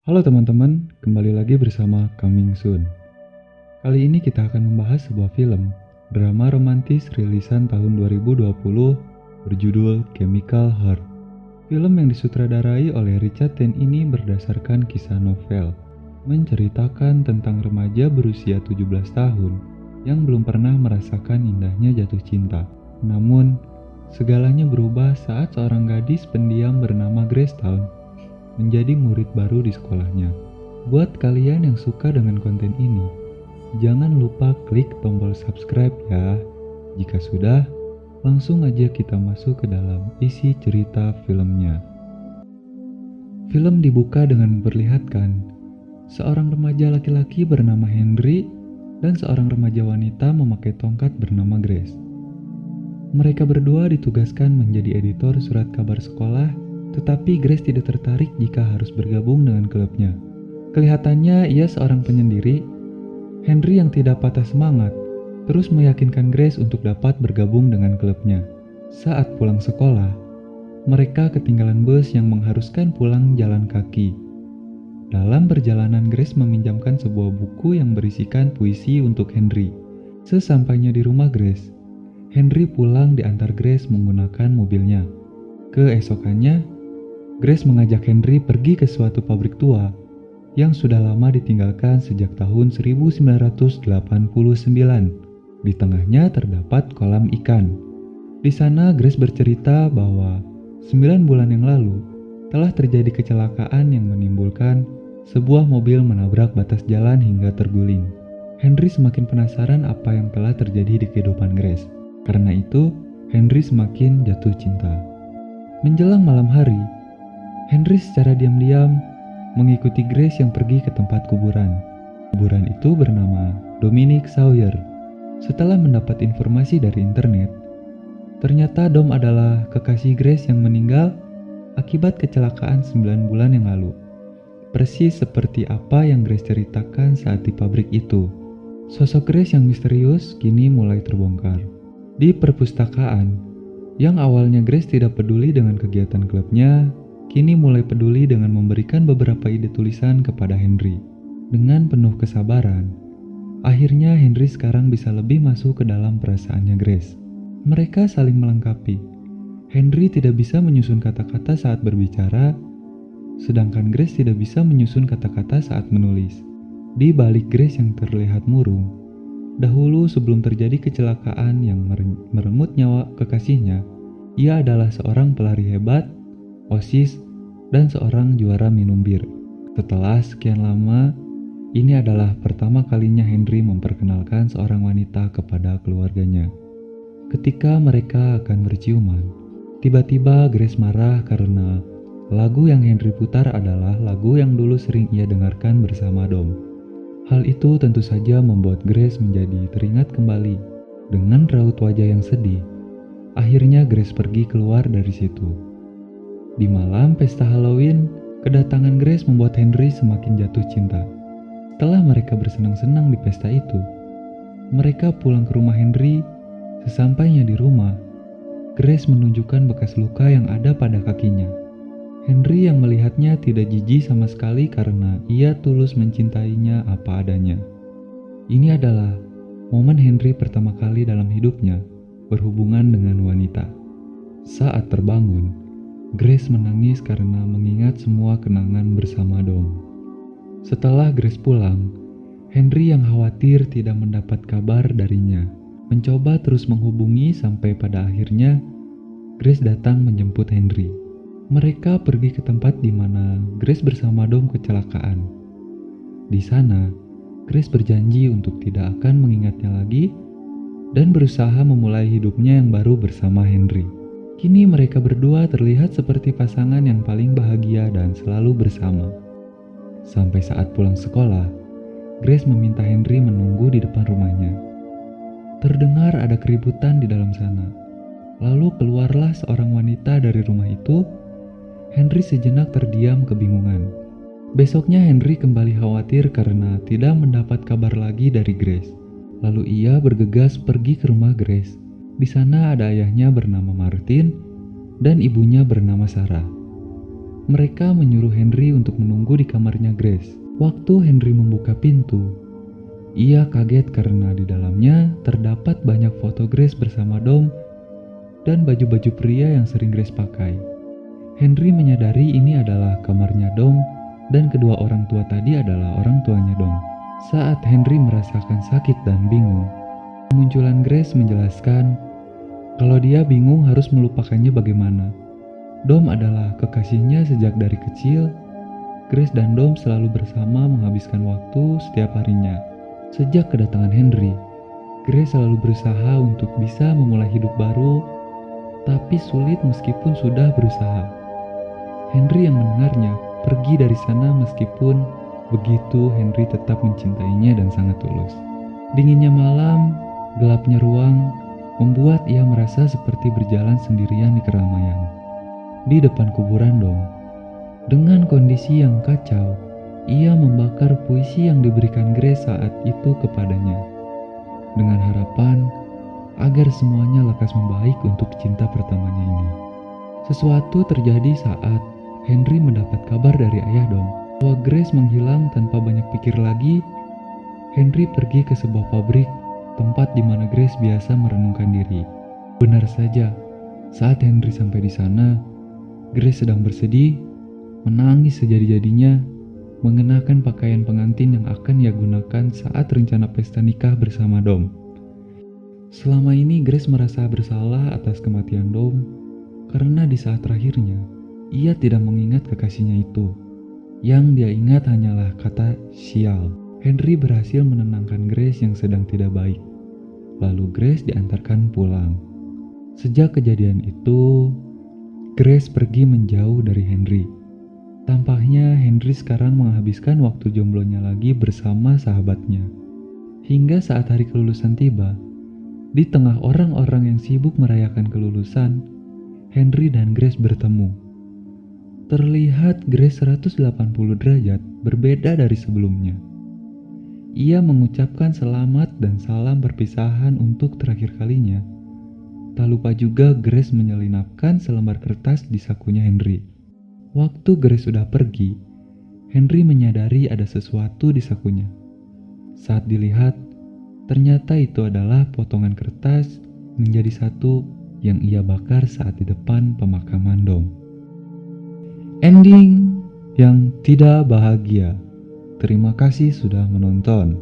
Halo teman-teman, kembali lagi bersama Coming Soon. Kali ini kita akan membahas sebuah film drama romantis rilisan tahun 2020 berjudul Chemical Heart. Film yang disutradarai oleh Richard Ten ini berdasarkan kisah novel, menceritakan tentang remaja berusia 17 tahun yang belum pernah merasakan indahnya jatuh cinta. Namun, segalanya berubah saat seorang gadis pendiam bernama Grace Town menjadi murid baru di sekolahnya. Buat kalian yang suka dengan konten ini, jangan lupa klik tombol subscribe ya. Jika sudah, langsung aja kita masuk ke dalam isi cerita filmnya. Film dibuka dengan memperlihatkan seorang remaja laki-laki bernama Henry dan seorang remaja wanita memakai tongkat bernama Grace. Mereka berdua ditugaskan menjadi editor surat kabar sekolah, tetapi Grace tidak tertarik jika harus bergabung dengan klubnya. Kelihatannya ia seorang penyendiri. Henry yang tidak patah semangat terus meyakinkan Grace untuk dapat bergabung dengan klubnya. Saat pulang sekolah, mereka ketinggalan bus yang mengharuskan pulang jalan kaki. Dalam perjalanan, Grace meminjamkan sebuah buku yang berisikan puisi untuk Henry. Sesampainya di rumah Grace, Henry pulang diantar Grace menggunakan mobilnya. Keesokannya, Grace mengajak Henry pergi ke suatu pabrik tua yang sudah lama ditinggalkan sejak tahun 1989. Di tengahnya terdapat kolam ikan. Di sana Grace bercerita bahwa 9 bulan yang lalu telah terjadi kecelakaan yang menimbulkan sebuah mobil menabrak batas jalan hingga terguling. Henry semakin penasaran apa yang telah terjadi di kehidupan Grace. Karena itu, Henry semakin jatuh cinta. Menjelang malam hari, Henry secara diam-diam mengikuti Grace yang pergi ke tempat kuburan. Kuburan itu bernama Dominic Sawyer. Setelah mendapat informasi dari internet, ternyata Dom adalah kekasih Grace yang meninggal akibat kecelakaan 9 bulan yang lalu. Persis seperti apa yang Grace ceritakan saat di pabrik itu. Sosok Grace yang misterius kini mulai terbongkar. Di perpustakaan, yang awalnya Grace tidak peduli dengan kegiatan klubnya, kini mulai peduli dengan memberikan beberapa ide tulisan kepada Henry. Dengan penuh kesabaran, akhirnya Henry sekarang bisa lebih masuk ke dalam perasaannya Grace. Mereka saling melengkapi. Henry tidak bisa menyusun kata-kata saat berbicara, sedangkan Grace tidak bisa menyusun kata-kata saat menulis. Di balik Grace yang terlihat murung, dahulu sebelum terjadi kecelakaan yang merenggut nyawa kekasihnya, ia adalah seorang pelari hebat, OSIS, dan seorang juara minum bir. Setelah sekian lama, ini adalah pertama kalinya Henry memperkenalkan seorang wanita kepada keluarganya. Ketika mereka akan berciuman, tiba-tiba Grace marah karena lagu yang Henry putar adalah lagu yang dulu sering ia dengarkan bersama Dom. Hal itu tentu saja membuat Grace menjadi teringat kembali. Dengan raut wajah yang sedih, akhirnya Grace pergi keluar dari situ. Di malam pesta Halloween, kedatangan Grace membuat Henry semakin jatuh cinta. Setelah mereka bersenang-senang di pesta itu, mereka pulang ke rumah Henry. Sesampainya di rumah, Grace menunjukkan bekas luka yang ada pada kakinya. Henry yang melihatnya tidak jijik sama sekali karena ia tulus mencintainya apa adanya. Ini adalah momen Henry pertama kali dalam hidupnya berhubungan dengan wanita. Saat terbangun, Grace menangis karena mengingat semua kenangan bersama Dom. Setelah Grace pulang, Henry yang khawatir tidak mendapat kabar darinya mencoba terus menghubungi sampai pada akhirnya Grace datang menjemput Henry. Mereka pergi ke tempat di mana Grace bersama Dom kecelakaan. Di sana, Grace berjanji untuk tidak akan mengingatnya lagi dan berusaha memulai hidupnya yang baru bersama Henry. Kini mereka berdua terlihat seperti pasangan yang paling bahagia dan selalu bersama. Sampai saat pulang sekolah, Grace meminta Henry menunggu di depan rumahnya. Terdengar ada keributan di dalam sana. Lalu keluarlah seorang wanita dari rumah itu. Henry sejenak terdiam kebingungan. Besoknya Henry kembali khawatir karena tidak mendapat kabar lagi dari Grace. Lalu ia bergegas pergi ke rumah Grace. Di sana ada ayahnya bernama Martin dan ibunya bernama Sarah. Mereka menyuruh Henry untuk menunggu di kamarnya Grace. Waktu Henry membuka pintu, ia kaget karena di dalamnya terdapat banyak foto Grace bersama Dom dan baju-baju pria yang sering Grace pakai. Henry menyadari ini adalah kamarnya Dom dan kedua orang tua tadi adalah orang tuanya Dom. Saat Henry merasakan sakit dan bingung, kemunculan Grace menjelaskan kalau dia bingung harus melupakannya bagaimana. Dom adalah kekasihnya sejak dari kecil. Grace dan Dom selalu bersama menghabiskan waktu setiap harinya. Sejak kedatangan Henry, Grace selalu berusaha untuk bisa memulai hidup baru, tapi sulit meskipun sudah berusaha. Henry yang mendengarnya pergi dari sana meskipun begitu Henry tetap mencintainya dan sangat tulus. Dinginnya malam, gelapnya ruang, membuat ia merasa seperti berjalan sendirian di keramaian. Di depan kuburan Dom, dengan kondisi yang kacau, ia membakar puisi yang diberikan Grace saat itu kepadanya, dengan harapan agar semuanya lekas membaik untuk cinta pertamanya ini. Sesuatu terjadi saat Henry mendapat kabar dari ayah Dom bahwa Grace menghilang. Tanpa banyak pikir lagi, Henry pergi ke sebuah pabrik, tempat di mana Grace biasa merenungkan diri. Benar saja, saat Henry sampai di sana, Grace sedang bersedih, menangis sejadi-jadinya, mengenakan pakaian pengantin yang akan ia gunakan saat rencana pesta nikah bersama Dom. Selama ini Grace merasa bersalah atas kematian Dom karena di saat terakhirnya ia tidak mengingat kekasihnya itu. Yang dia ingat hanyalah kata sial. Henry berhasil menenangkan Grace yang sedang tidak baik. Lalu Grace diantarkan pulang. Sejak kejadian itu, Grace pergi menjauh dari Henry. Tampaknya Henry sekarang menghabiskan waktu jomblonya lagi bersama sahabatnya. Hingga saat hari kelulusan tiba, di tengah orang-orang yang sibuk merayakan kelulusan, Henry dan Grace bertemu. Terlihat Grace 180 derajat berbeda dari sebelumnya. Ia mengucapkan selamat dan salam perpisahan untuk terakhir kalinya. Tak lupa juga Grace menyelinapkan selembar kertas di sakunya Henry. Waktu Grace sudah pergi, Henry menyadari ada sesuatu di sakunya. Saat dilihat, ternyata itu adalah potongan kertas menjadi satu yang ia bakar saat di depan pemakaman Dom. Ending yang tidak bahagia. Terima kasih sudah menonton.